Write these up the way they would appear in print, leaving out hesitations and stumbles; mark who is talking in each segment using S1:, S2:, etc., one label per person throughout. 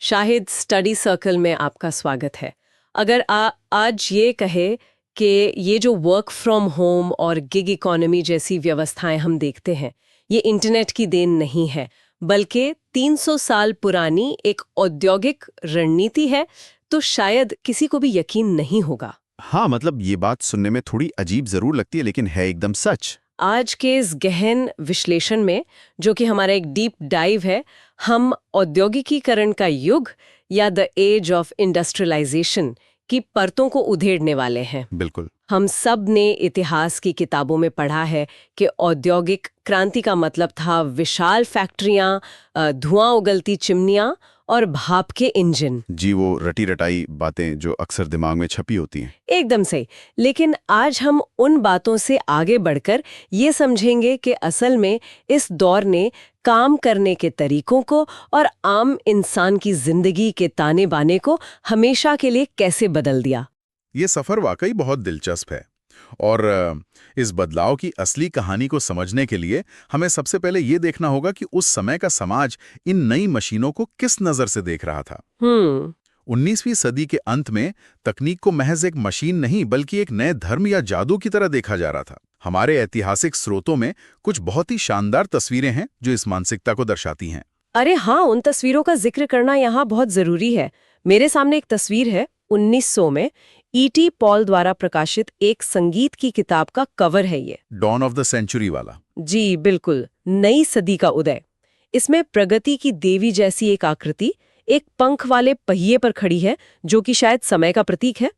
S1: Shahid study circle में आपका स्वागत है। अगर आज ये कहे कि ये जो वर्क फ्रॉम होम और गिग इकोनॉमी जैसी व्यवस्थाएं हम देखते हैं, ये इंटरनेट की देन नहीं है, बल्कि 300 साल पुरानी एक औद्योगिक रणनीति है, तो शायद किसी को भी यकीन नहीं होगा।
S2: हाँ, मतलब ये बात सुनने में थोड़ी अजीब जरूर लगती है, लेकिन है एकदम सच।
S1: आज के इस गहन विश्लेषण में, जो कि हमारा एक डीप डाइव है, हम औद्योगिकीकरण का युग या द एज ऑफ इंडस्ट्रियलाइजेशन की परतों को उधेड़ने वाले हैं।
S2: बिल्कुल।
S1: हम सब ने इतिहास की किताबों में पढ़ा है कि औद्योगिक क्रांति का मतलब था विशाल फैक्ट्रियां, धुआं उगलती चिमनियां और भाप के इंजन।
S2: जी, वो रटी रटाई बातें जो अक्सर दिमाग में छपी होती हैं।
S1: एकदम सही। लेकिन आज हम उन बातों से आगे बढ़कर ये समझेंगे कि असल में इस दौर ने काम करने के तरीकों को और आम इंसान की जिंदगी के ताने बाने को हमेशा के लिए कैसे बदल दिया।
S3: ये सफर वाकई बहुत दिलचस्प है और इस बदलाव की असली कहानी को समझने के लिए हमें सबसे पहले ये देखना होगा कि उस समय का समाज इन नई मशीनों को किस नज़र से देख रहा था। 19वीं सदी के अंत में तकनीक को महज एक मशीन नहीं बल्कि एक नए धर्म या जादू की तरह देखा जा रहा था। हमारे ऐतिहासिक स्रोतों में कुछ बहुत ही शानदार तस्वीरें हैं जो इस मानसिकता को दर्शाती हैं।
S1: अरे हाँ, उन तस्वीरों का जिक्र करना यहाँ बहुत जरूरी है। मेरे सामने एक तस्वीर है 1900 में E.T. पॉल द्वारा प्रकाशित एक संगीत की किताब का कवर है ये।
S3: डॉन ऑफ द सेंचुरी वाला।
S1: जी बिल्कुल, नई सदी का उदय। इसमें प्रगति की देवी जैसी एक आकृति एक पंख वाले पहिए पर खड़ी है, जो कि शायद समय का प्रतीक है।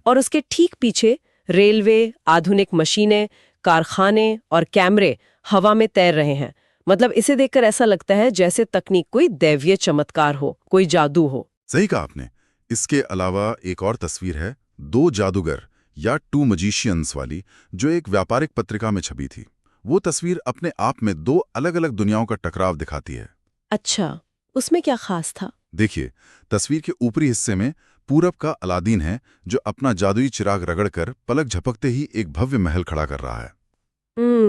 S1: और उसके ठीक पीछे रेलवे, आधुनिक मशीनें, कारखाने और कैमरे हवा में तैर रहे हैं। मतलब इसे देखकर ऐसा लगता है जैसे तकनीक कोई दैवीय चमत्कार हो, कोई जादू हो।
S3: सही कहा आपने। इसके अलावा एक और तस्वीर है, दो जादूगर या टू मजिशियंस वाली, जो एक व्यापारिक पत्रिका में छपी थी। वो तस्वीर अपने आप में दो अलग अलग दुनियाओं का टकराव दिखाती है।
S1: अच्छा, उसमें क्या खास था?
S3: देखिए, तस्वीर के ऊपरी हिस्से में पूरब का अलादीन है, जो अपना जादुई चिराग रगड़कर पलक झपकते ही एक भव्य महल खड़ा कर रहा है।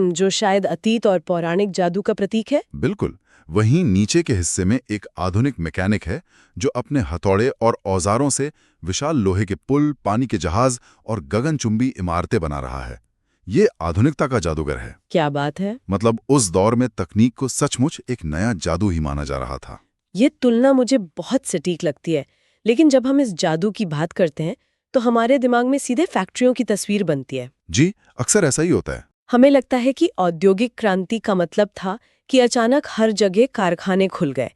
S1: जो शायद अतीत और पौराणिक जादू का प्रतीक है।
S3: बिल्कुल। वहीं नीचे के हिस्से में एक आधुनिक मैकेनिक है, जो अपने हथौड़े और औजारों से विशाल लोहे के पुल, पानी के जहाज और गगनचुंबी इमारतें बना रहा है। ये आधुनिकता का जादूगर है।
S1: क्या बात है।
S3: मतलब उस दौर में तकनीक को सचमुच एक नया जादू ही माना जा रहा था।
S1: ये तुलना मुझे बहुत सटीक लगती है। लेकिन जब हम इस जादू की बात करते हैं तो हमारे दिमाग में सीधे फैक्ट्रियों की तस्वीर बनती है।
S3: जी, अक्सर ऐसा ही होता है।
S1: हमें लगता है कि औद्योगिक क्रांति का मतलब था कि अचानक हर जगह कारखाने खुल गए।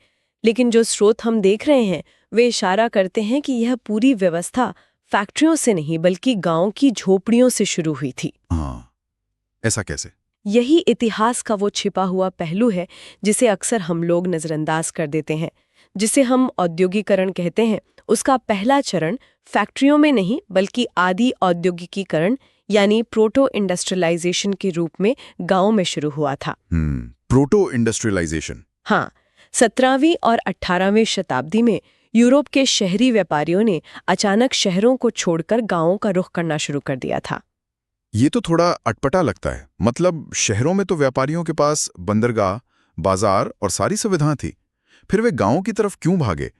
S1: लेकिन जो स्रोत हम देख रहे हैं वे इशारा करते हैं कि यह पूरी व्यवस्था फैक्ट्रियों से नहीं बल्कि गांव की झोपड़ियों से शुरू हुई थी।
S3: हाँ, ऐसा कैसे?
S1: यही इतिहास का वो छिपा हुआ पहलू है जिसे अक्सर हम लोग नजरअंदाज कर देते हैं। जिसे हम औद्योगिकरण कहते हैं, उसका पहला चरण फैक्ट्रियों में नहीं बल्कि आदि औद्योगिकीकरण यानी प्रोटो इंडस्ट्रियलाइजेशन के रूप में गांव में शुरू हुआ था।
S3: Proto industrialisation.
S1: हाँ, 17वीं और 18वीं शताब्दी में यूरोप के शहरी व्यापारियों ने अचानक शहरों को छोड़कर गांवों का रुख करना शुरू कर दिया था।
S3: ये तो थोड़ा अटपटा लगता है। मतलब शहरों में तो व्यापारियों के पास बंदरगाह, बाजार और सारी सुविधाएं थी, फिर वे गांवों की तरफ क्यों भागे?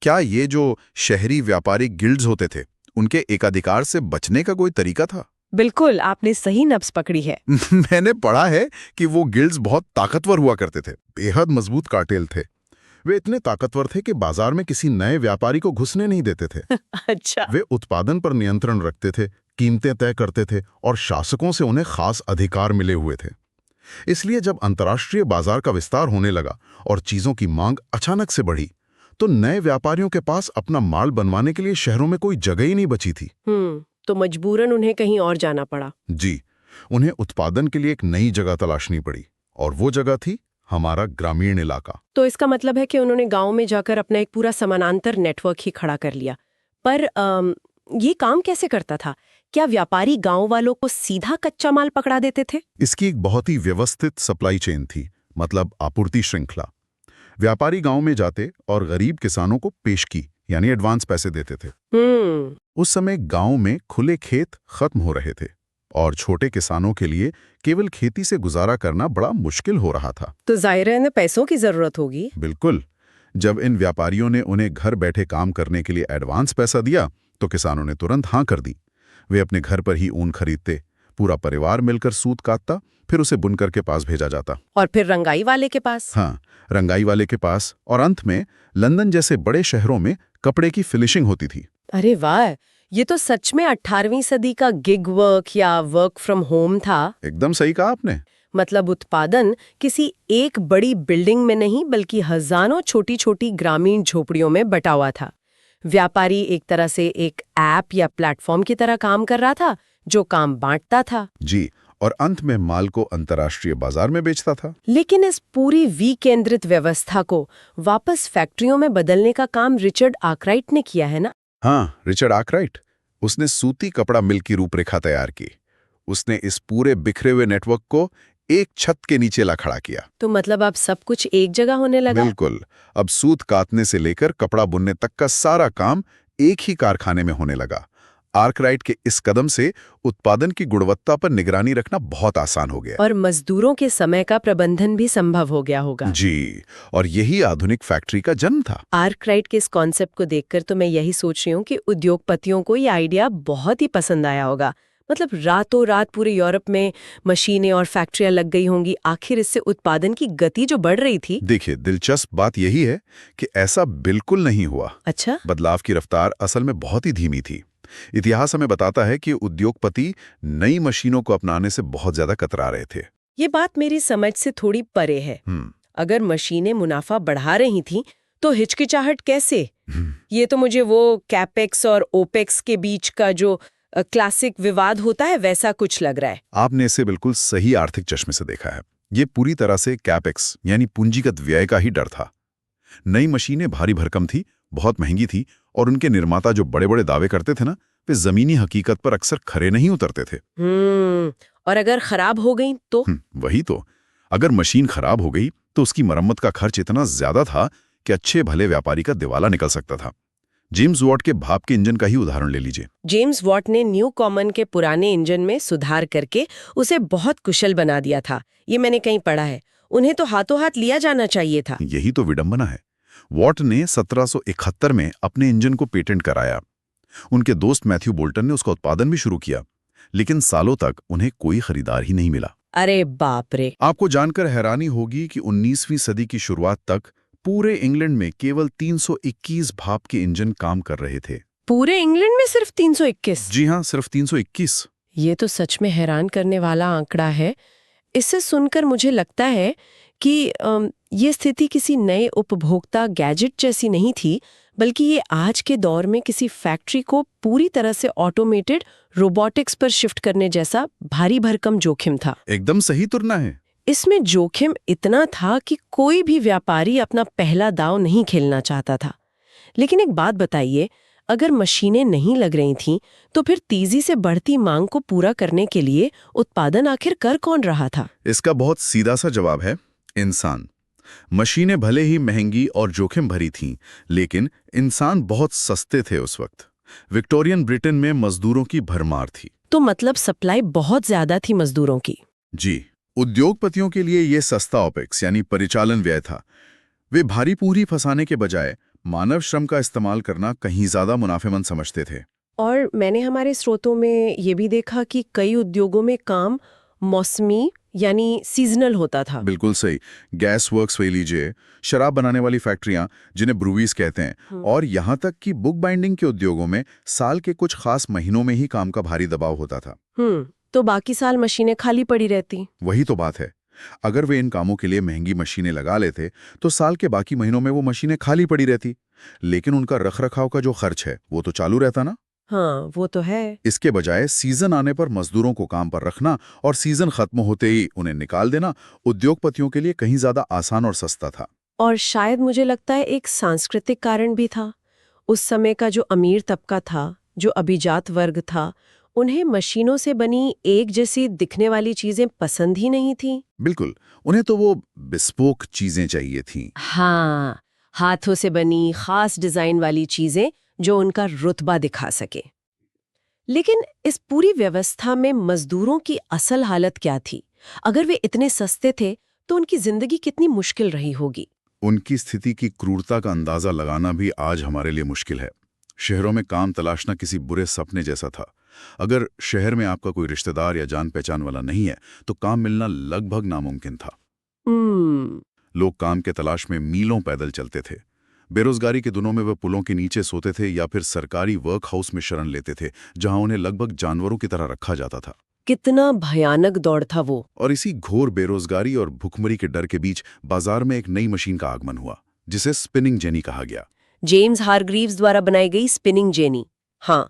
S3: क्या ये जो शहरी व्यापारी गिल्ड्स होते थे, उनके एकाधिकार से बचने का कोई तरीका था?
S1: बिल्कुल, आपने सही नब्ज पकड़ी है।
S3: मैंने पढ़ा है कि वो गिल्ड्स बहुत ताकतवर हुआ करते थे, बेहद मजबूत कार्टेल थे। वे इतने ताकतवर थे कि बाजार में किसी नए व्यापारी को घुसने नहीं देते थे।
S1: अच्छा।
S3: वे उत्पादन पर नियंत्रण रखते थे, कीमतें तय करते थे और शासकों से उन्हें खास अधिकार मिले हुए थे। इसलिए जब अंतर्राष्ट्रीय बाजार का विस्तार होने लगा और चीजों की मांग अचानक से बढ़ी, तो नए व्यापारियों के पास अपना माल बनवाने के लिए शहरों में कोई जगह ही नहीं बची थी।
S1: तो मजबूरन उन्हें कहीं और जाना पड़ा।
S3: जी, उन्हें उत्पादन के लिए एक नई जगह तलाशनी पड़ी और वो जगह थी हमारा ग्रामीण इलाका।
S1: तो इसका मतलब है कि उन्होंने गांव में जाकर अपना एक पूरा समानांतर नेटवर्क ही खड़ा कर लिया। पर ये काम कैसे करता था? क्या व्यापारी गांव वालों को सीधा कच्चा माल पकड़ा देते थे?
S3: इसकी एक बहुत ही व्यवस्थित सप्लाई चेन थी, मतलब आपूर्ति श्रृंखला। व्यापारी गांव में जाते और गरीब किसानों को पेशगी यानी एडवांस पैसे देते थे। उस समय गांव में खुले खेत खत्म हो रहे थे और छोटे किसानों के लिए केवल खेती से गुजारा करना बड़ा मुश्किल हो रहा था।
S1: तो जाहिर है पैसों की जरूरत होगी।
S3: बिल्कुल। जब इन व्यापारियों ने उन्हें घर बैठे काम करने के लिए एडवांस पैसा दिया तो किसानों ने तुरंत हाँ कर दी। वे अपने घर पर ही ऊन खरीदते, पूरा परिवार मिलकर सूत काटता, फिर उसे बुनकर के पास भेजा जाता।
S1: और फिर रंगाई वाले के पास?
S3: हाँ, रंगाई वाले के पास, और अंत में लंदन जैसे बड़े शहरों में कपड़े की फिनिशिंग होती थी।
S1: अरे वाह, ये तो सच में 18वीं सदी का गिग वर्क या वर्क फ्रॉम होम था।
S3: एकदम सही कहा आपने।
S1: मतलब उत्पादन किसी एक बड़ी बिल्डिंग में नहीं बल्कि हजारों छोटी छोटी ग्रामीण झोपड़ियों में बटा हुआ था। व्यापारी एक तरह से एक ऐप या प्लेटफॉर्म की तरह काम कर रहा था जो काम बांटता था।
S3: जी, और अंत में माल को अंतर्राष्ट्रीय बाजार में बेचता था।
S1: लेकिन इस पूरी विकेंद्रित व्यवस्था को वापस फैक्ट्रियों में बदलने का काम रिचर्ड आर्कराइट ने किया है ना?
S3: हाँ, रिचर्ड आर्कराइट। उसने सूती कपड़ा मिल की रूपरेखा तैयार की। उसने इस पूरे बिखरे हुए नेटवर्क को एक छत के नीचे ला खड़ा किया।
S1: तो मतलब अब सब कुछ एक जगह होने लगा?
S3: बिल्कुल। अब सूत काटने से लेकर कपड़ा बुनने तक का सारा काम एक ही कारखाने में होने लगा। आर्कराइट के इस कदम से उत्पादन की गुणवत्ता पर निगरानी रखना बहुत आसान हो गया।
S1: और मजदूरों के समय का प्रबंधन भी संभव हो गया होगा।
S3: जी, और यही आधुनिक फैक्ट्री का जन्म था।
S1: आर्कराइट के इस कॉन्सेप्ट को देखकर तो मैं यही सोच रही हूँ कि उद्योगपतियों को ये आइडिया बहुत ही पसंद आया होगा। मतलब रातों रात पूरे यूरोप में मशीनें और फैक्ट्रियां लग गई होंगी। आखिर इससे उत्पादन की गति जो बढ़ रही थी।
S3: देखिए, दिलचस्प बात यही है कि ऐसा बिल्कुल नहीं हुआ।
S1: अच्छा?
S3: बदलाव की रफ्तार असल में बहुत ही धीमी थी। इतिहास हमें बताता है कि उद्योगपति नई मशीनों को अपनाने से बहुत ज्यादा कतरा रहे थे।
S1: ये बात मेरी समझ से थोड़ी परे है। अगर मशीनें मुनाफा बढ़ा रही थीं, तो हिचकिचाहट कैसे? ये तो मुझे वो कैपेक्स और ओपेक्स के बीच का जो क्लासिक विवाद होता है वैसा कुछ लग रहा है।
S3: आपने इसे बिल्कुल सही आर्थिक चश्मे से देखा है। ये पूरी तरह से कैपेक्स यानी पूंजीगत व्यय का ही डर था। नई मशीनें भारी भरकम थी, बहुत महंगी थी, और उनके निर्माता जो बड़े बड़े दावे करते थे ना, वे जमीनी हकीकत पर अक्सर खरे नहीं उतरते थे।
S1: और अगर खराब हो गई तो?
S3: वही तो। अगर मशीन खराब हो गई तो उसकी मरम्मत का खर्च इतना ज्यादा था कि अच्छे भले व्यापारी का दिवाला निकल सकता था। जेम्स वॉट के भाप के इंजन का ही उदाहरण ले लीजिए।
S1: जेम्स वॉट ने न्यू कॉमन के पुराने इंजन में सुधार करके उसे बहुत कुशल बना दिया था। ये मैंने कहीं पढ़ा है। उन्हें तो हाथों हाथ लिया जाना चाहिए था।
S3: यही तो विडंबना है। वॉट ने 1771 में अपने इंजन को पेटेंट कराया। उनके दोस्त मैथ्यू बोल्टन ने उसका उत्पादन भी शुरू किया, लेकिन सालों तक उन्हें कोई खरीदार ही नहीं मिला।
S1: अरे बाप रे!
S3: आपको जानकर हैरानी होगी कि 19वीं सदी की शुरुआत तक पूरे इंग्लैंड में केवल 321 भाप के इंजन काम कर रहे थे।
S1: पूरे इंग्लैंड में सिर्फ 321?
S3: जी हाँ, सिर्फ 321।
S1: ये तो सच में हैरान करने वाला आंकड़ा है। इससे सुनकर मुझे लगता है कि ये स्थिति किसी नए उपभोक्ता गैजेट जैसी नहीं थी, बल्कि ये आज के दौर में किसी फैक्ट्री को पूरी तरह से ऑटोमेटेड रोबोटिक्स पर शिफ्ट करने जैसा भारी भरकम जोखिम था।
S3: एकदम सही तुलना है।
S1: इसमें जोखिम इतना था कि कोई भी व्यापारी अपना पहला दांव नहीं खेलना चाहता था। लेकिन एक बात बताइए, अगर मशीनें नहीं लग रही थीं, तो फिर तेजी से बढ़ती मांग को पूरा करने के लिए उत्पादन आखिर कर कौन रहा था?
S3: इसका बहुत सीधा सा जवाब है इंसान। मशीनें भले ही महंगी और जोखिम भरी थीं, लेकिन इंसान बहुत सस्ते थे उस वक्त। विक्टोरियन ब्रिटेन में मजदूरों की भरमार थी।
S1: तो मतलब सप्लाई बहुत ज्यादा थी मजदूरों की।
S3: जी, उद्योगपतियों के लिए ये सस्ता ओपेक्स यानी परिचालन व्यय था। वे भारी पूंजी फंसाने के बजाय मानव श्रम का इस्तेमाल करना कहीं ज्यादा मुनाफेमंद समझते थे।
S1: और मैंने हमारे स्रोतों में ये भी देखा कि कई उद्योगों में काम मौसमी यानी सीजनल होता था।
S3: बिल्कुल सही। गैस वर्क्स ले लीजिए, शराब बनाने वाली फैक्ट्रियां जिन्हें ब्रूवीज कहते हैं, और यहाँ तक कि बुक बाइंडिंग के उद्योगों में साल के कुछ खास महीनों में ही काम का भारी दबाव होता था।
S1: तो बाकी साल मशीनें खाली पड़ी रहती।
S3: वही तो बात है। अगर वे इन कामों के लिए महंगी मशीनें लगा लेते तो साल के बाकी महीनों में वो मशीनें खाली पड़ी रहती, लेकिन उनका रखरखाव का जो खर्च है वो तो चालू रहता ना।
S1: हाँ, वो तो है।
S3: इसके बजाय सीजन आने पर मजदूरों को काम पर रखना और सीजन खत्म होते ही उन्हें निकाल देना उद्योगपतियों के लिए कहीं ज्यादा आसान और सस्ता था।
S1: और शायद मुझे लगता है एक सांस्कृतिक कारण भी था। उस समय का जो अमीर तबका था, जो अभिजात वर्ग था, उन्हें मशीनों से बनी एक जैसी दिखने वाली चीजें पसंद ही नहीं थी।
S3: बिल्कुल, उन्हें तो वो बिस्पोक चीजें चाहिए थीं।
S1: हाँ, हाथों से बनी खास डिजाइन वाली चीजें जो उनका रुतबा दिखा सके। लेकिन इस पूरी व्यवस्था में मजदूरों की असल हालत क्या थी? अगर वे इतने सस्ते थे तो उनकी जिंदगी कितनी मुश्किल रही होगी।
S3: उनकी स्थिति की क्रूरता का अंदाजा लगाना भी आज हमारे लिए मुश्किल है। शहरों में काम तलाशना किसी बुरे सपने जैसा था। अगर शहर में आपका कोई रिश्तेदार या जान पहचान वाला नहीं है तो काम मिलना लगभग नामुमकिन था। लोग काम के तलाश में मीलों पैदल चलते थे। बेरोजगारी के दिनों में वे पुलों के नीचे सोते थे या फिर सरकारी वर्क हाउस में शरण लेते थे, जहां उन्हें लगभग जानवरों की तरह रखा जाता था।
S1: कितना भयानक दौड़ था वो।
S3: और इसी घोर बेरोजगारी और भुखमरी के डर के बीच बाजार में एक नई मशीन का आगमन हुआ, जिसे स्पिनिंग जेनी कहा गया।
S1: जेम्स हारग्रीव्स द्वारा बनाई गई स्पिनिंग जेनी। हाँ,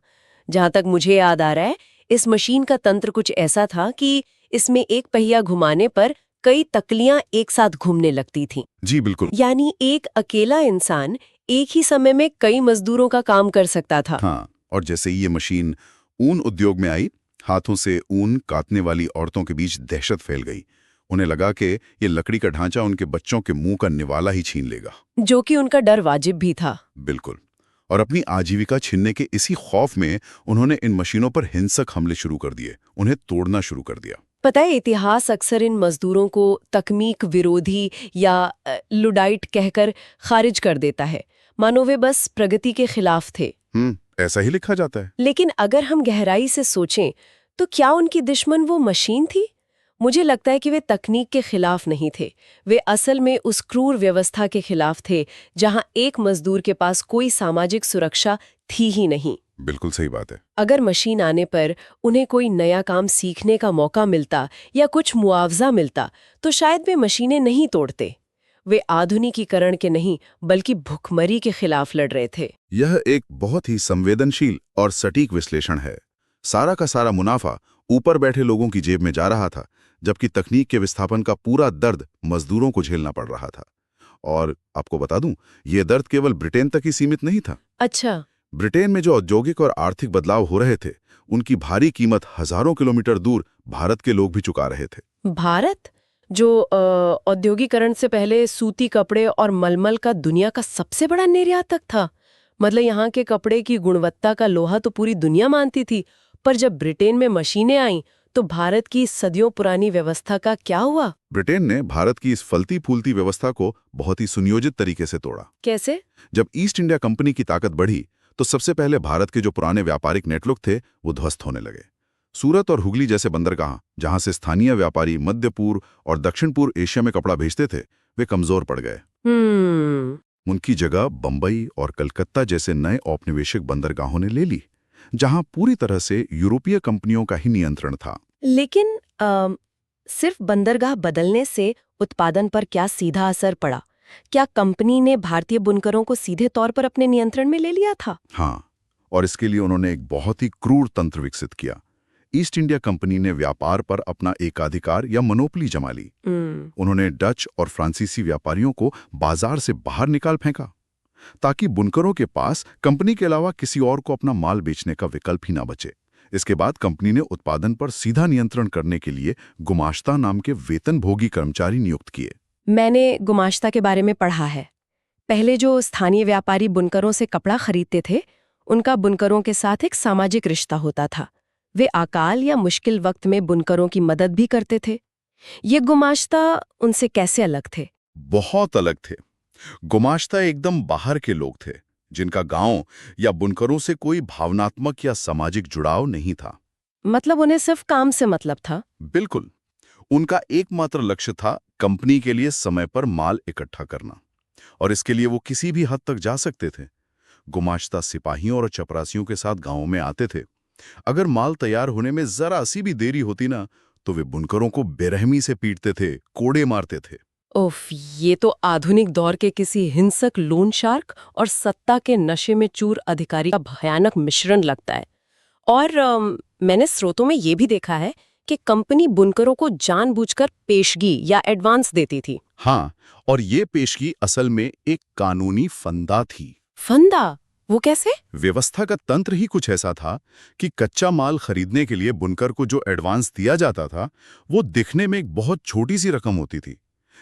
S1: जहां तक मुझे याद आ रहा है, इस मशीन का तंत्र कुछ ऐसा था कि इसमें एक पहिया घुमाने पर कई तकलियां एक साथ घूमने लगती थीं।
S3: जी बिल्कुल।
S1: यानी एक अकेला इंसान एक ही समय में कई मजदूरों का काम कर सकता था।
S3: हाँ, और जैसे ये मशीन ऊन उद्योग में आई, हाथों से ऊन काटने वाली औरतों के बीच दहशत फैल गई। उन्हें लगा कि ये लकड़ी का ढांचा उनके बच्चों के मुंह का निवाला ही छीन लेगा,
S1: जो कि उनका डर वाजिब भी था।
S3: बिल्कुल। और अपनी आजीविका छीनने के इसी खौफ में उन्होंने इन मशीनों पर हिंसक हमले शुरू कर दिए, उन्हें तोड़ना शुरू कर दिया।
S1: पता है, इतिहास अक्सर इन मजदूरों को तकनीक विरोधी या लुडाइट कहकर खारिज कर देता है, मानो वे बस प्रगति के खिलाफ थे।
S3: ऐसा ही लिखा जाता है।
S1: लेकिन अगर हम गहराई से सोचें तो क्या उनकी दुश्मन वो मशीन थी? मुझे लगता है कि वे तकनीक के खिलाफ नहीं थे। वे असल में उस क्रूर व्यवस्था के खिलाफ थे जहां एक मजदूर के पास कोई सामाजिक सुरक्षा थी ही नहीं।
S3: बिल्कुल सही बात है।
S1: अगर मशीन आने पर उन्हें कोई नया काम सीखने का मौका मिलता या कुछ मुआवजा मिलता तो शायद वे मशीनें नहीं तोड़ते। वे आधुनिकीकरण के नहीं बल्कि भुखमरी के खिलाफ लड़ रहे थे।
S3: यह एक बहुत ही संवेदनशील और सटीक विश्लेषण है। सारा का सारा मुनाफा ऊपर बैठे लोगों की जेब में जा रहा था, जबकि तकनीक के विस्थापन का पूरा दर्द मजदूरों को झेलना पड़ रहा था। और आपको बता दूं, ये दर्द केवल ब्रिटेन तक ही सीमित नहीं था।
S1: अच्छा।
S3: ब्रिटेन में जो औद्योगिक और आर्थिक बदलाव हो रहे थे, उनकी भारी कीमत हजारों किलोमीटर दूर भारत के लोग भी चुका रहे थे।
S1: भारत, जो औद्योगिकरण से पहले सूती कपड़े और मलमल का दुनिया का सबसे बड़ा निर्यातक था। मतलब यहाँ के कपड़े की गुणवत्ता का लोहा तो पूरी दुनिया मानती थी, पर जब ब्रिटेन में मशीनें आईं तो भारत की सदियों पुरानी व्यवस्था का क्या हुआ?
S3: ब्रिटेन ने भारत की इस फलती फूलती व्यवस्था को बहुत ही सुनियोजित तरीके से तोड़ा।
S1: कैसे?
S3: जब ईस्ट इंडिया कंपनी की ताकत बढ़ी तो सबसे पहले भारत के जो पुराने व्यापारिक नेटवर्क थे वो ध्वस्त होने लगे। सूरत और हुगली जैसे बंदरगाह, जहां से स्थानीय व्यापारी मध्य पूर्व और दक्षिण पूर्व एशिया में कपड़ा भेजते थे, वे कमजोर पड़ गए। उनकी जगह बंबई और कलकत्ता जैसे नए औपनिवेशिक बंदरगाहों ने ले ली, जहां पूरी तरह से यूरोपीय कंपनियों का ही नियंत्रण था।
S1: लेकिन सिर्फ बंदरगाह बदलने से उत्पादन पर क्या सीधा असर पड़ा? क्या कंपनी ने भारतीय बुनकरों को सीधे तौर पर अपने नियंत्रण में ले लिया था?
S3: हाँ, और इसके लिए उन्होंने एक बहुत ही क्रूर तंत्र विकसित किया। ईस्ट इंडिया कंपनी ने व्यापार पर अपना एकाधिकार या मोनोपोली जमा ली। उन्होंने डच और फ्रांसीसी व्यापारियों को बाजार से बाहर निकाल फेंका, ताकि बुनकरों के पास कंपनी के अलावा किसी और को अपना माल बेचने का विकल्प ही ना बचे। इसके बाद कंपनी ने उत्पादन पर सीधा नियंत्रण करने के लिए गुमाश्ता नाम के वेतनभोगी कर्मचारी नियुक्त किए।
S1: मैंने गुमाश्ता के बारे में पढ़ा है। पहले जो स्थानीय व्यापारी बुनकरों से कपड़ा खरीदते थे, उनका बुनकरों के साथ एक सामाजिक रिश्ता होता था। वे अकाल या मुश्किल वक्त में बुनकरों की मदद भी करते थे। ये गुमाश्ता उनसे कैसे अलग थे?
S3: बहुत अलग थे। गुमाश्ता एकदम बाहर के लोग थे, जिनका गांव या बुनकरों से कोई भावनात्मक या सामाजिक जुड़ाव नहीं था।
S1: मतलब उन्हें सिर्फ काम से मतलब था?
S3: बिल्कुल। उनका एकमात्र लक्ष्य था कंपनी के लिए समय पर माल इकट्ठा करना, और इसके लिए वो किसी भी हद तक जा सकते थे। गुमाश्ता सिपाहियों और चपरासियों के साथ गांवों में आते थे। अगर माल तैयार होने में जरा सी भी देरी होती ना, तो वे बुनकरों को बेरहमी से पीटते थे, कोड़े मारते थे।
S1: ओफ, ये तो आधुनिक दौर के किसी हिंसक लोन शार्क और सत्ता के नशे में चूर अधिकारी का भयानक मिश्रण लगता है। और मैंने स्रोतों में ये भी देखा है कि कंपनी बुनकरों को जानबूझकर पेशगी या एडवांस देती थी।
S3: हाँ, और ये पेशगी असल में एक कानूनी फंदा थी।
S1: फंदा? वो कैसे?
S3: व्यवस्था का तंत्र ही कुछ ऐसा था कि कच्चा माल खरीदने के लिए बुनकर को जो एडवांस दिया जाता था, वो दिखने में एक बहुत छोटी सी रकम होती थी।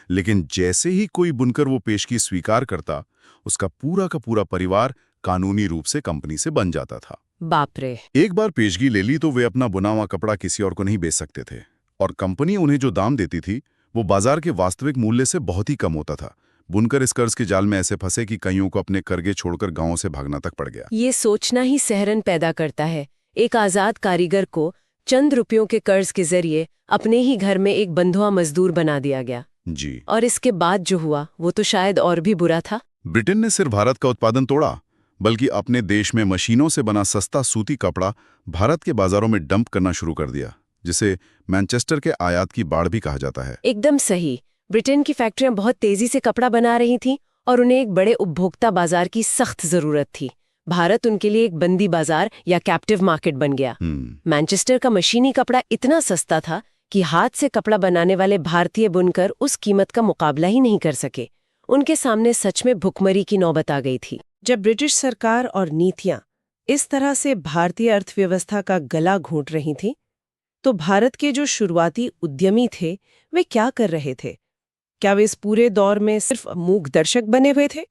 S3: लेकिन जैसे ही कोई बुनकर वो पेशगी स्वीकार करता, उसका पूरा का पूरा परिवार कानूनी रूप से कंपनी से बन जाता था।
S1: बाप रे।
S3: एक बार पेशगी ले ली तो वे अपना बुना हुआ कपड़ा किसी और को नहीं बेच सकते थे, और कंपनी उन्हें जो दाम देती थी वो बाजार के वास्तविक मूल्य से बहुत ही कम होता था। बुनकर इस कर्ज के जाल में ऐसे फंसे कि कईयों को अपने कर्जे छोड़कर गांवों से भागना तक पड़ गया।
S1: ये सोचना ही सहरन पैदा करता है। एक आजाद कारीगर को चंद रुपयों के कर्ज के जरिए अपने ही घर में एक बंधुआ मजदूर बना दिया गया।
S3: जी।
S1: और इसके बाद जो हुआ वो तो शायद और भी बुरा था।
S3: ब्रिटेन ने सिर्फ भारत का उत्पादन तोड़ा, बल्कि अपने देश में मशीनों से बना सस्ता सूती कपड़ा भारत के बाजारों में डंप करना शुरू कर दिया, जिसे मैनचेस्टर के आयात की बाढ़ भी कहा जाता है।
S1: एकदम सही। ब्रिटेन की फैक्ट्रियां बहुत तेजी से कपड़ा बना रही थीं और उन्हें एक बड़े उपभोक्ता बाजार की सख्त जरूरत थी। भारत उनके लिए एक बंदी बाजार या कैप्टिव मार्केट बन गया। मैनचेस्टर का मशीनी कपड़ा इतना सस्ता था कि हाथ से कपड़ा बनाने वाले भारतीय बुनकर उस कीमत का मुकाबला ही नहीं कर सके। उनके सामने सच में भुखमरी की नौबत आ गई थी। जब ब्रिटिश सरकार और नीतियां इस तरह से भारतीय अर्थव्यवस्था का गला घोंट रही थीं, तो भारत के जो शुरुआती उद्यमी थे वे क्या कर रहे थे? क्या वे इस पूरे दौर में सिर्फ मूक दर्शक बने हुए थे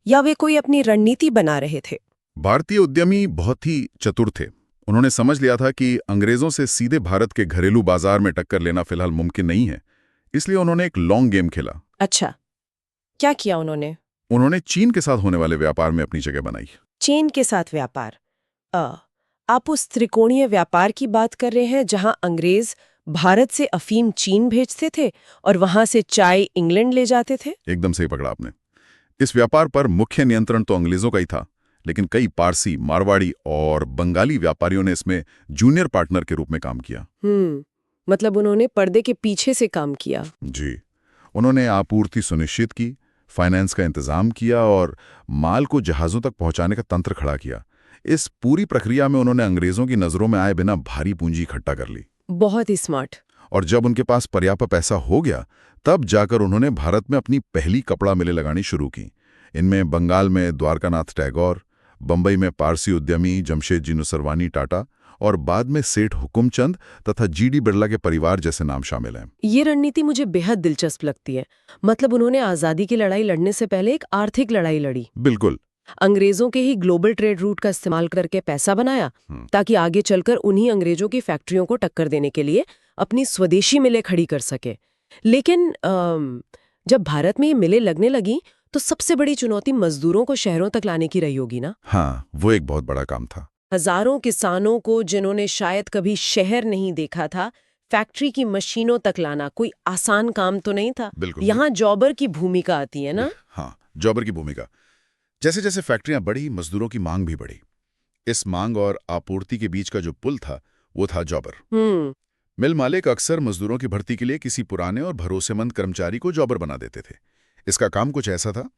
S1: या वे कोई अपनी रणनीति बना रहे थे?
S3: भारतीय उद्यमी बहुत ही चतुर थे। उन्होंने समझ लिया था कि अंग्रेजों से सीधे भारत के घरेलू बाजार में टक्कर लेना फिलहाल मुमकिन नहीं है, इसलिए उन्होंने एक लॉन्ग गेम खेला।
S1: अच्छा, क्या किया उन्होंने?
S3: उन्होंने चीन के साथ होने वाले व्यापार में अपनी जगह बनाई।
S1: चीन के साथ व्यापार? आप उस त्रिकोणीय व्यापार की बात कर रहे हैं जहां अंग्रेज भारत से अफीम चीन भेजते थे और वहां से चाय इंग्लैंड ले जाते थे?
S3: एकदम सही पकड़ा आपने। इस व्यापार पर मुख्य नियंत्रण तो अंग्रेजों का ही था, लेकिन कई पारसी, मारवाड़ी और बंगाली व्यापारियों ने इसमें जूनियर पार्टनर के रूप में काम किया।
S1: मतलब उन्होंने पर्दे के पीछे से काम किया।
S3: जी, उन्होंने आपूर्ति सुनिश्चित की, फाइनेंस का इंतजाम किया और माल को जहाजों तक पहुंचाने का तंत्र खड़ा किया। इस पूरी प्रक्रिया में उन्होंने अंग्रेजों की नजरों में आए बिना भारी पूंजी इकट्ठा कर ली।
S1: बहुत ही स्मार्ट।
S3: और जब उनके पास पर्याप्त पैसा हो गया, तब जाकर उन्होंने भारत में अपनी पहली कपड़ा मिलें लगानी शुरू की। इनमें बंगाल में द्वारकानाथ टैगोर, बंबई में पारसी उद्यमी जमशेदजी नुसरवानी टाटा और बाद में सेठ हुकुमचंद तथा जीडी बिरला के परिवार जैसे नाम शामिल हैं।
S1: ये रणनीति मुझे बेहद दिलचस्प लगती है। मतलब उन्होंने आजादी की लड़ाई लड़ने से पहले एक आर्थिक लड़ाई लड़ी।
S3: बिल्कुल।
S1: अंग्रेजों के ही ग्लोबल ट्रेड रूट का इस्तेमाल करके पैसा बनाया ताकि आगे चलकर उन्हीं अंग्रेजों की फैक्ट्रियों को टक्कर देने के लिए अपनी स्वदेशी मिलें खड़ी कर सके। लेकिन जब भारत में ये मिलें लगने लगी तो सबसे बड़ी चुनौती मजदूरों को शहरों तक लाने की रही होगी ना?
S3: हाँ, वो एक बहुत बड़ा काम था।
S1: हजारों किसानों को जिन्होंने शायद कभी शहर नहीं देखा था, फैक्ट्री की मशीनों तक लाना कोई आसान काम तो नहीं था।
S3: बिल्कुल।
S1: यहाँ जॉबर की भूमिका आती है ना?
S3: हाँ, जॉबर की भूमिका। जैसे जैसे फैक्ट्रियां बढ़ी, मजदूरों की मांग भी बढ़ी। इस मांग और आपूर्ति के बीच का जो पुल था, वो था जॉबर। मिल मालिक अक्सर मजदूरों की भर्ती के लिए किसी पुराने और भरोसेमंद कर्मचारी को जॉबर बना देते थे। इसका काम कुछ ऐसा था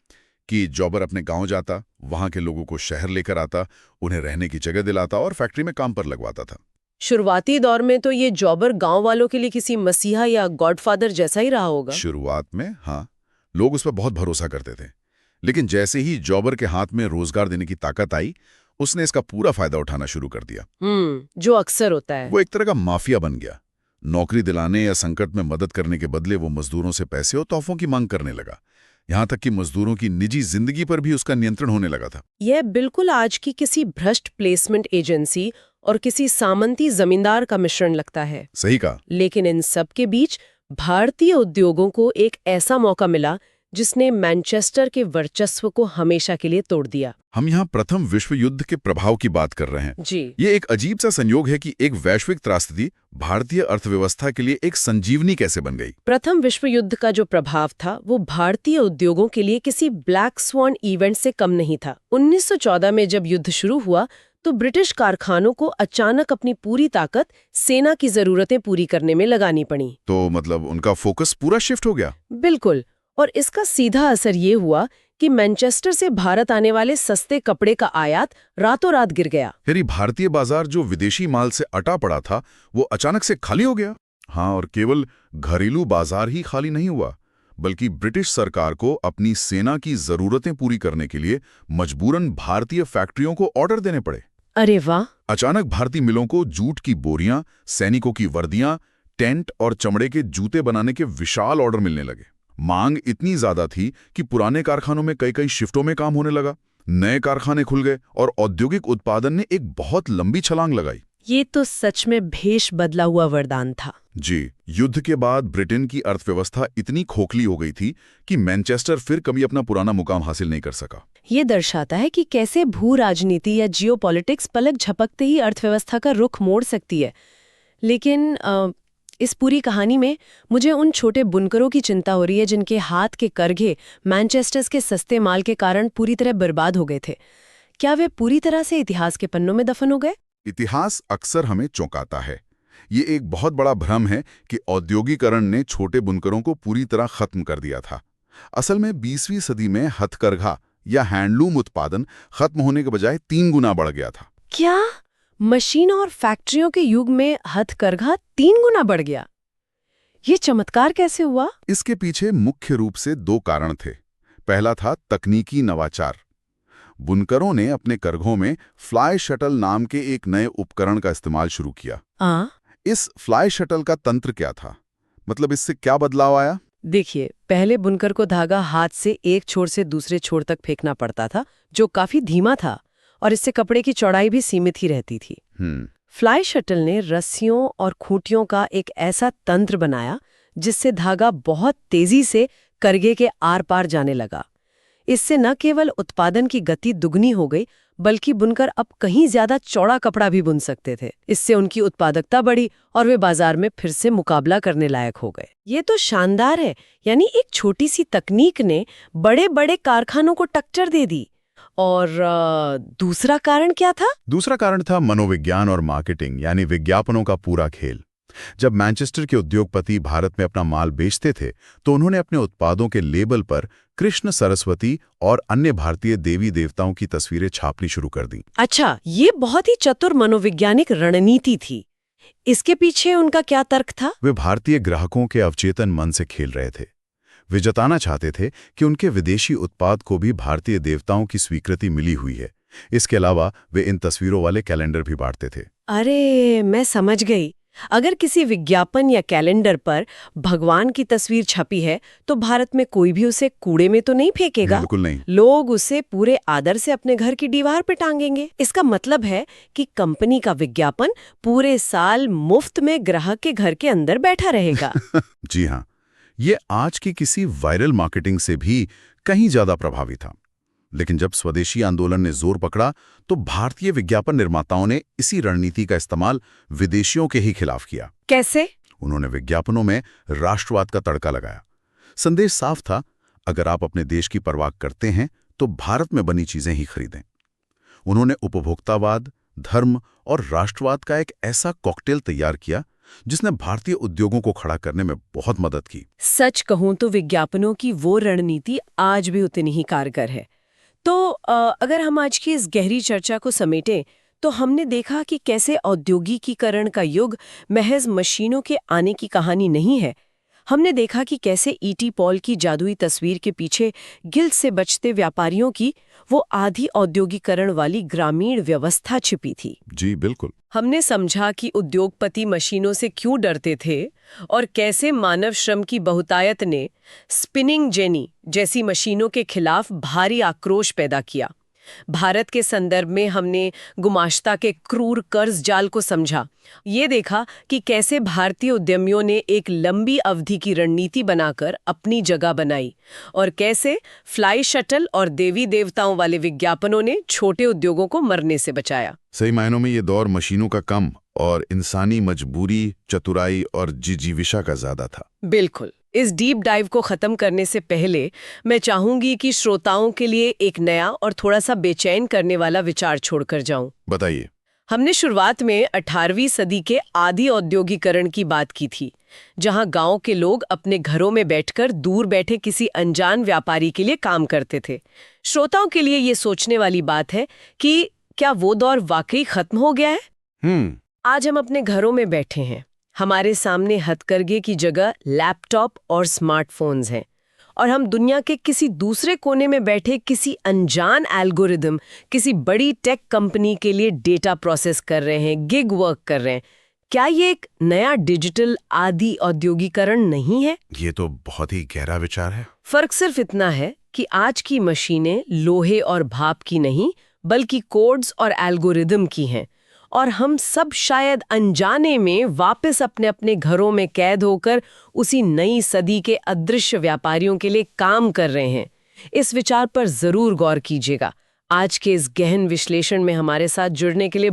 S3: कि जॉबर अपने गांव जाता, वहां के लोगों को शहर लेकर आता, उन्हें रहने की जगह दिलाता और फैक्ट्री में काम पर लगवाता था।
S1: शुरुआती दौर में तो ये जॉबर गांव वालों के लिए किसी मसीहा या गॉडफादर जैसा ही रहा होगा।
S3: शुरुआत में हाँ, लोग उस पर बहुत भरोसा करते थे। लेकिन जैसे ही जॉबर के हाथ में रोजगार देने की ताकत आई, उसने इसका पूरा फायदा उठाना शुरू कर दिया।
S1: जो अक्सर होता है।
S3: वो एक तरह का माफिया बन गया। नौकरी दिलाने या संकट में मदद करने के बदले वो मजदूरों से पैसे और तोहफों की मांग करने लगा। यहाँ तक कि मजदूरों की निजी जिंदगी पर भी उसका नियंत्रण होने लगा था।
S1: यह बिल्कुल आज की किसी भ्रष्ट प्लेसमेंट एजेंसी और किसी सामंती जमींदार का मिश्रण लगता है।
S3: सही कहा।
S1: लेकिन इन सब के बीच भारतीय उद्योगों को एक ऐसा मौका मिला जिसने मैनचेस्टर के वर्चस्व को हमेशा के लिए तोड़ दिया।
S3: हम यहाँ प्रथम विश्व युद्ध के प्रभाव की बात कर रहे हैं।
S1: जी।
S3: ये एक अजीब सा संयोग है कि एक वैश्विक त्रासदी भारतीय अर्थव्यवस्था के लिए एक संजीवनी कैसे बन गई।
S1: प्रथम विश्व युद्ध का जो प्रभाव था वो भारतीय उद्योगों के लिए किसी ब्लैक स्वॉन इवेंट से कम नहीं था। 1914 में जब युद्ध शुरू हुआ तो ब्रिटिश कारखानों को अचानक अपनी पूरी ताकत सेना की जरूरतें पूरी करने में लगानी पड़ी।
S3: तो मतलब उनका फोकस पूरा शिफ्ट हो गया।
S1: बिल्कुल। और इसका सीधा असर ये हुआ कि मैनचेस्टर से भारत आने वाले सस्ते कपड़े का आयात रातों रात गिर गया।
S3: यानी भारतीय बाजार जो विदेशी माल से अटा पड़ा था, वो अचानक से खाली हो गया। हाँ, और केवल घरेलू बाजार ही खाली नहीं हुआ, बल्कि ब्रिटिश सरकार को अपनी सेना की जरूरतें पूरी करने के लिए मजबूरन भारतीय फैक्ट्रियों को ऑर्डर देने पड़े।
S1: अरे वाह!
S3: अचानक भारतीय मिलों को जूट की बोरियां, सैनिकों की वर्दियां, टेंट और चमड़े के जूते बनाने के विशाल ऑर्डर मिलने लगे। मांग इतनी ज्यादा थी कि पुराने कारखानों में कई शिफ्टों में काम होने लगा। नए कारखाने खुल गए और औद्योगिक उत्पादन ने एक बहुत लंबी छलांग लगाई।
S1: ये तो सच में भेष बदला हुआ वरदान था।
S3: जी, युद्ध के बाद ब्रिटेन की अर्थव्यवस्था इतनी खोखली हो गई थी कि मैनचेस्टर फिर कभी अपना पुराना मुकाम हासिल नहीं कर सका।
S1: ये दर्शाता है कि कैसे भू राजनीति या जियोपॉलिटिक्स पलक झपकते ही अर्थव्यवस्था का रुख मोड़ सकती है। लेकिन इस पूरी कहानी में मुझे उन छोटे बुनकरों की चिंता हो रही है जिनके हाथ के करघे मैनचेस्टर्स के सस्ते माल के कारण पूरी तरह बर्बाद हो गए थे। क्या वे पूरी तरह से इतिहास के पन्नों में दफन हो गए?
S3: इतिहास अक्सर हमें चौंकाता है। ये एक बहुत बड़ा भ्रम है कि औद्योगिकरण ने छोटे बुनकरों को पूरी तरह खत्म कर दिया था। असल में 20वीं सदी में हथकरघा या हैंडलूम उत्पादन खत्म होने के बजाय 3 गुना बढ़ गया था।
S1: क्या मशीन और फैक्ट्रियों के युग में हथकरघा 3 गुना बढ़ गया? ये चमत्कार कैसे हुआ?
S3: इसके पीछे मुख्य रूप से 2 कारण थे। पहला था तकनीकी नवाचार। बुनकरों ने अपने करघों में फ्लाई शटल नाम के एक नए उपकरण का इस्तेमाल शुरू किया। इस फ्लाई शटल का तंत्र क्या था? मतलब इससे क्या बदलाव आया?
S1: देखिए, पहले बुनकर को धागा हाथ से एक छोर से दूसरे छोर तक फेंकना पड़ता था, जो काफी धीमा था, और इससे कपड़े की चौड़ाई भी सीमित ही रहती थी। फ्लाई शटल ने रस्सियों और खूंटियों का एक ऐसा तंत्र बनाया जिससे धागा बहुत तेजी से करघे के आर पार जाने लगा। इससे न केवल उत्पादन की गति दुगनी हो गई, बल्कि बुनकर अब कहीं ज्यादा चौड़ा कपड़ा भी बुन सकते थे। इससे उनकी उत्पादकता बढ़ी और वे बाजार में फिर से मुकाबला करने लायक हो गए। ये तो शानदार है। यानी एक छोटी सी तकनीक ने बड़े बड़े कारखानों को टक्कर दे दी। और दूसरा कारण क्या था?
S3: दूसरा कारण था मनोविज्ञान और मार्केटिंग, यानी विज्ञापनों का पूरा खेल। जब मैनचेस्टर के उद्योगपति भारत में अपना माल बेचते थे तो उन्होंने अपने उत्पादों के लेबल पर कृष्ण, सरस्वती और अन्य भारतीय देवी देवताओं की तस्वीरें छापनी शुरू कर दी।
S1: अच्छा, ये बहुत ही चतुर मनोवैज्ञानिक रणनीति थी। इसके पीछे उनका क्या तर्क था?
S3: वे भारतीय ग्राहकों के अवचेतन मन से खेल रहे थे। वे जताना चाहते थे कि उनके विदेशी उत्पाद को भी भारतीय देवताओं की स्वीकृति मिली हुई है। इसके अलावा वे इन तस्वीरों वाले कैलेंडर भी बांटते थे।
S1: अरे, मैं समझ गई। अगर किसी विज्ञापन या कैलेंडर पर भगवान की तस्वीर छपी है तो भारत में कोई भी उसे कूड़े में तो नहीं फेंकेगा।
S3: बिल्कुल नहीं।
S1: लोग उसे पूरे आदर से अपने घर की दीवार पे टांगेंगे। इसका मतलब है कि कंपनी का विज्ञापन पूरे साल मुफ्त में ग्राहक के घर के अंदर बैठा रहेगा।
S3: जी हाँ, ये आज की किसी वायरल मार्केटिंग से भी कहीं ज्यादा प्रभावी था। लेकिन जब स्वदेशी आंदोलन ने जोर पकड़ा तो भारतीय विज्ञापन निर्माताओं ने इसी रणनीति का इस्तेमाल विदेशियों के ही खिलाफ किया।
S1: कैसे?
S3: उन्होंने विज्ञापनों में राष्ट्रवाद का तड़का लगाया। संदेश साफ था, अगर आप अपने देश की परवाह करते हैं तो भारत में बनी चीजें ही खरीदें। उन्होंने उपभोक्तावाद, धर्म और राष्ट्रवाद का एक ऐसा कॉकटेल तैयार किया जिसने भारतीय उद्योगों को खड़ा करने में बहुत मदद की।
S1: सच कहूं तो विज्ञापनों की वो रणनीति आज भी उतनी ही कारगर है। तो अगर हम आज की इस गहरी चर्चा को समेटें तो हमने देखा कि कैसे औद्योगिकीकरण का युग महज मशीनों के आने की कहानी नहीं है। हमने देखा कि कैसे ईटी पॉल की जादुई तस्वीर के पीछे गिल्ड से बचते व्यापारियों की वो आधी औद्योगिकरण वाली ग्रामीण व्यवस्था छिपी थी।
S3: जी बिल्कुल।
S1: हमने समझा कि उद्योगपति मशीनों से क्यों डरते थे और कैसे मानव श्रम की बहुतायत ने स्पिनिंग जेनी जैसी मशीनों के खिलाफ भारी आक्रोश पैदा किया। भारत के संदर्भ में हमने गुमाश्ता के क्रूर कर्ज जाल को समझा। ये देखा कि कैसे भारतीय उद्यमियों ने एक लंबी अवधि की रणनीति बनाकर अपनी जगह बनाई और कैसे फ्लाई शटल और देवी देवताओं वाले विज्ञापनों ने छोटे उद्योगों को मरने से बचाया।
S3: सही मायनों में ये दौर मशीनों का कम और इंसानी मजबूरी, चतुराई और जिजीविशा का ज्यादा था।
S1: बिल्कुल। इस डीप डाइव को खत्म करने से पहले मैं चाहूंगी कि श्रोताओं के लिए एक नया और थोड़ा सा बेचैन करने वाला विचार छोड़कर जाऊं।
S3: बताइए।
S1: हमने शुरुआत में 18वीं सदी के आदि औद्योगिकरण की बात की थी, जहां गांव के लोग अपने घरों में बैठकर दूर बैठे किसी अनजान व्यापारी के लिए काम करते थे। श्रोताओं के लिए ये सोचने वाली बात है कि क्या वो दौर वाकई खत्म हो गया है? आज हम अपने घरों में बैठे हैं, हमारे सामने हथकरघे की जगह लैपटॉप और स्मार्टफोन्स हैं, और हम दुनिया के किसी दूसरे कोने में बैठे किसी अनजान एल्गोरिदम, किसी बड़ी टेक कंपनी के लिए डेटा प्रोसेस कर रहे हैं, गिग वर्क कर रहे हैं। क्या ये एक नया डिजिटल आदि औद्योगिकरण नहीं है?
S3: ये तो बहुत ही गहरा विचार है।
S1: फर्क सिर्फ इतना है कि आज की मशीनें लोहे और भाप की नहीं, बल्कि कोड्स और एल्गोरिदम की हैं, और हम सब शायद अनजाने में वापस अपने अपने घरों में कैद होकर उसी नई सदी के अदृश्य व्यापारियों के लिए काम कर रहे हैं। इस विचार पर जरूर गौर कीजिएगा। आज के इस गहन विश्लेषण में हमारे साथ जुड़ने के लिए